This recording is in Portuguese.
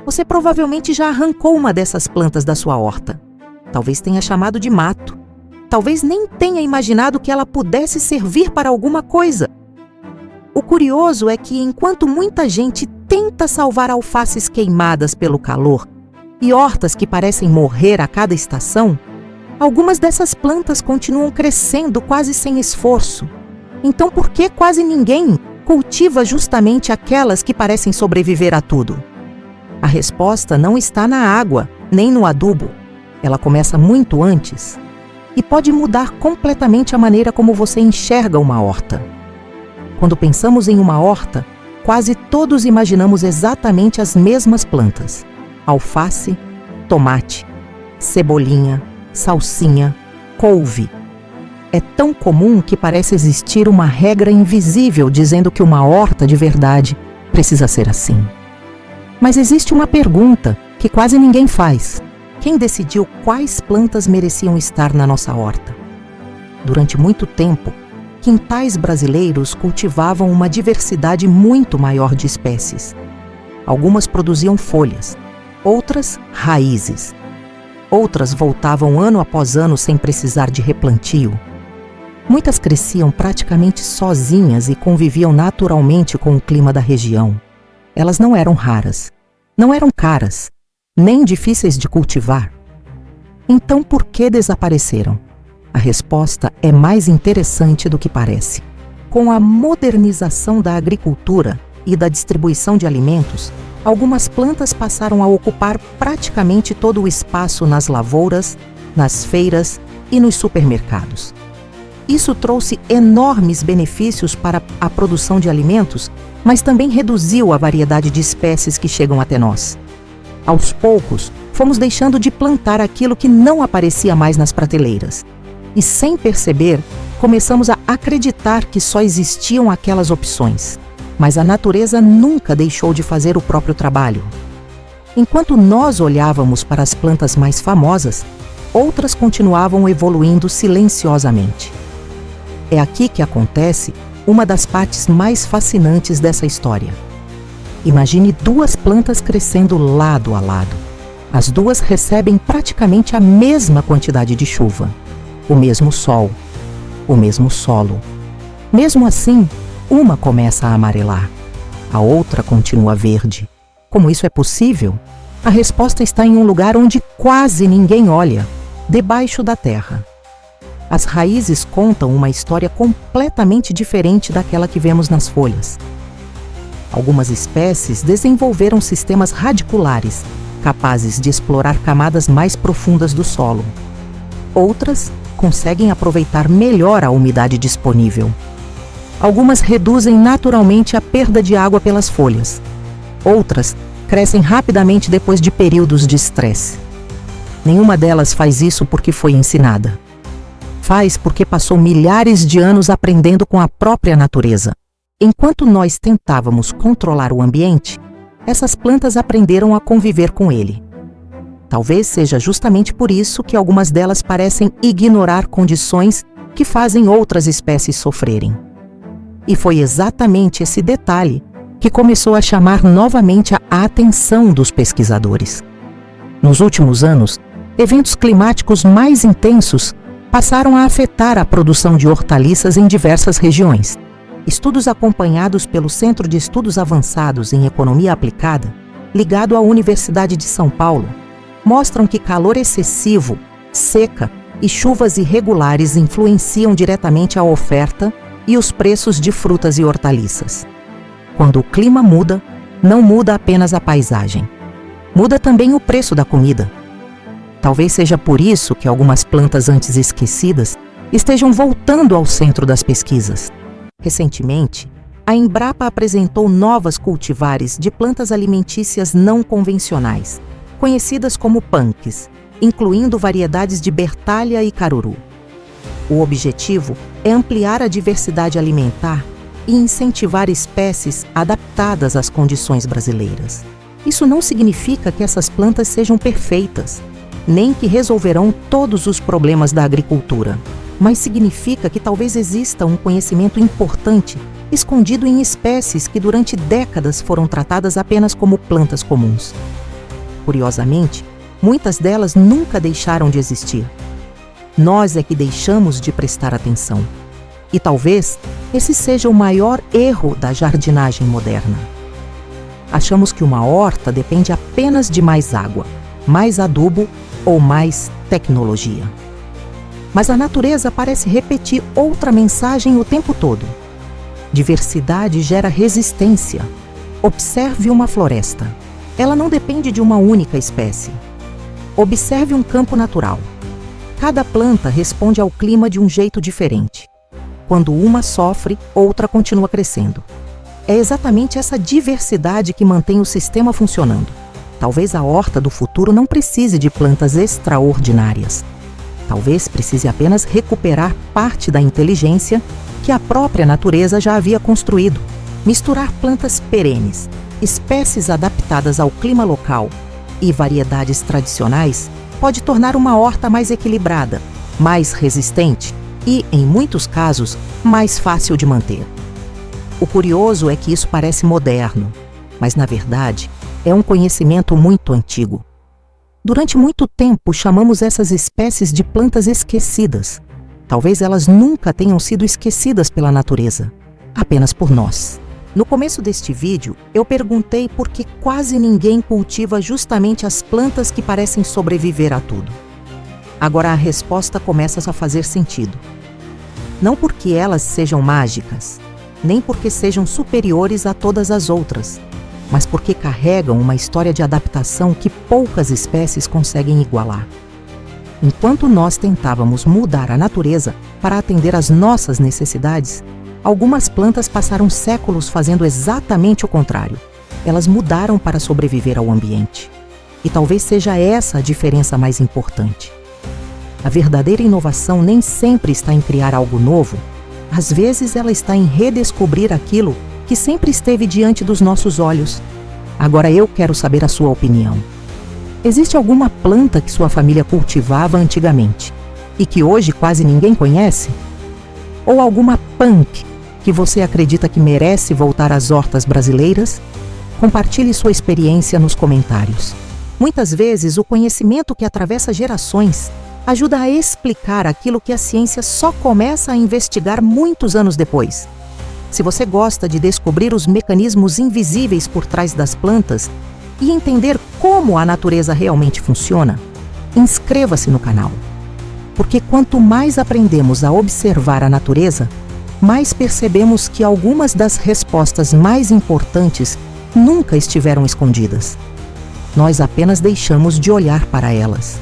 Você provavelmente já arrancou uma dessas plantas da sua horta. Talvez tenha chamado de mato. Talvez nem tenha imaginado que ela pudesse servir para alguma coisa. O curioso é que, enquanto muita gente tenta salvar alfaces queimadas pelo calor e hortas que parecem morrer a cada estação, algumas dessas plantas continuam crescendo quase sem esforço. Então, por que quase ninguém cultiva justamente aquelas que parecem sobreviver a tudo? A resposta não está na água, nem no adubo. Ela começa muito antes e pode mudar completamente a maneira como você enxerga uma horta. Quando pensamos em uma horta, quase todos imaginamos exatamente as mesmas plantas: alface, tomate, cebolinha, salsinha, couve. É tão comum que parece existir uma regra invisível dizendo que uma horta de verdade precisa ser assim. Mas existe uma pergunta que quase ninguém faz: quem decidiu quais plantas mereciam estar na nossa horta? Durante muito tempo, quintais brasileiros cultivavam uma diversidade muito maior de espécies. Algumas produziam folhas, outras raízes. Outras voltavam ano após ano sem precisar de replantio. Muitas cresciam praticamente sozinhas e conviviam naturalmente com o clima da região. Elas não eram raras, não eram caras, nem difíceis de cultivar. Então, por que desapareceram? A resposta é mais interessante do que parece. Com a modernização da agricultura e da distribuição de alimentos, algumas plantas passaram a ocupar praticamente todo o espaço nas lavouras, nas feiras e nos supermercados. Isso trouxe enormes benefícios para a produção de alimentos, mas também reduziu a variedade de espécies que chegam até nós. Aos poucos, fomos deixando de plantar aquilo que não aparecia mais nas prateleiras. E, sem perceber, começamos a acreditar que só existiam aquelas opções. Mas a natureza nunca deixou de fazer o próprio trabalho. Enquanto nós olhávamos para as plantas mais famosas, outras continuavam evoluindo silenciosamente. É aqui que acontece uma das partes mais fascinantes dessa história. Imagine duas plantas crescendo lado a lado. As duas recebem praticamente a mesma quantidade de chuva, o mesmo sol, o mesmo solo. Mesmo assim, uma começa a amarelar, a outra continua verde. Como isso é possível? A resposta está em um lugar onde quase ninguém olha, debaixo da terra. As raízes contam uma história completamente diferente daquela que vemos nas folhas. Algumas espécies desenvolveram sistemas radiculares, capazes de explorar camadas mais profundas do solo. Outras conseguem aproveitar melhor a umidade disponível. Algumas reduzem naturalmente a perda de água pelas folhas. Outras crescem rapidamente depois de períodos de estresse. Nenhuma delas faz isso porque foi ensinada. Faz porque passou milhares de anos aprendendo com a própria natureza. Enquanto nós tentávamos controlar o ambiente, essas plantas aprenderam a conviver com ele. Talvez seja justamente por isso que algumas delas parecem ignorar condições que fazem outras espécies sofrerem. E foi exatamente esse detalhe que começou a chamar novamente a atenção dos pesquisadores. Nos últimos anos, eventos climáticos mais intensos passaram a afetar a produção de hortaliças em diversas regiões. Estudos acompanhados pelo Centro de Estudos Avançados em Economia Aplicada, ligado à Universidade de São Paulo, mostram que calor excessivo, seca e chuvas irregulares influenciam diretamente a oferta e os preços de frutas e hortaliças. Quando o clima muda, não muda apenas a paisagem. Muda também o preço da comida. Talvez seja por isso que algumas plantas antes esquecidas estejam voltando ao centro das pesquisas. Recentemente, a Embrapa apresentou novas cultivares de plantas alimentícias não convencionais, conhecidas como punks, incluindo variedades de bertalha e caruru. O objetivo é ampliar a diversidade alimentar e incentivar espécies adaptadas às condições brasileiras. Isso não significa que essas plantas sejam perfeitas, nem que resolverão todos os problemas da agricultura, mas significa que talvez exista um conhecimento importante escondido em espécies que durante décadas foram tratadas apenas como plantas comuns. curiosamente, muitas delas nunca deixaram de existir. Nós é que deixamos de prestar atenção. E talvez esse seja o maior erro da jardinagem moderna. Achamos que uma horta depende apenas de mais água, mais adubo ou mais tecnologia. Mas a natureza parece repetir outra mensagem o tempo todo. Diversidade gera resistência. Observe uma floresta. Ela não depende de uma única espécie. Observe um campo natural. Cada planta responde ao clima de um jeito diferente. Quando uma sofre, outra continua crescendo. É exatamente essa diversidade que mantém o sistema funcionando. Talvez a horta do futuro não precise de plantas extraordinárias. Talvez precise apenas recuperar parte da inteligência que a própria natureza já havia construído. Misturar plantas perenes, espécies adaptadas ao clima local e variedades tradicionais pode tornar uma horta mais equilibrada, mais resistente e, em muitos casos, mais fácil de manter. O curioso é que isso parece moderno, mas, na verdade, é um conhecimento muito antigo. Durante muito tempo, chamamos essas espécies de plantas esquecidas. Talvez elas nunca tenham sido esquecidas pela natureza, apenas por nós. No começo deste vídeo, eu perguntei por que quase ninguém cultiva justamente as plantas que parecem sobreviver a tudo. Agora a resposta começa a fazer sentido. Não porque elas sejam mágicas, nem porque sejam superiores a todas as outras, mas porque carregam uma história de adaptação que poucas espécies conseguem igualar. Enquanto nós tentávamos mudar a natureza para atender às nossas necessidades, algumas plantas passaram séculos fazendo exatamente o contrário. Elas mudaram para sobreviver ao ambiente. E talvez seja essa a diferença mais importante. A verdadeira inovação nem sempre está em criar algo novo. Às vezes ela está em redescobrir aquilo que sempre esteve diante dos nossos olhos. Agora eu quero saber a sua opinião. Existe alguma planta que sua família cultivava antigamente e que hoje quase ninguém conhece? Ou alguma punk que você acredita que merece voltar às hortas brasileiras? Compartilhe sua experiência nos comentários. Muitas vezes, o conhecimento que atravessa gerações ajuda a explicar aquilo que a ciência só começa a investigar muitos anos depois. Se você gosta de descobrir os mecanismos invisíveis por trás das plantas e entender como a natureza realmente funciona, inscreva-se no canal. Porque quanto mais aprendemos a observar a natureza, mais percebemos que algumas das respostas mais importantes nunca estiveram escondidas. Nós apenas deixamos de olhar para elas.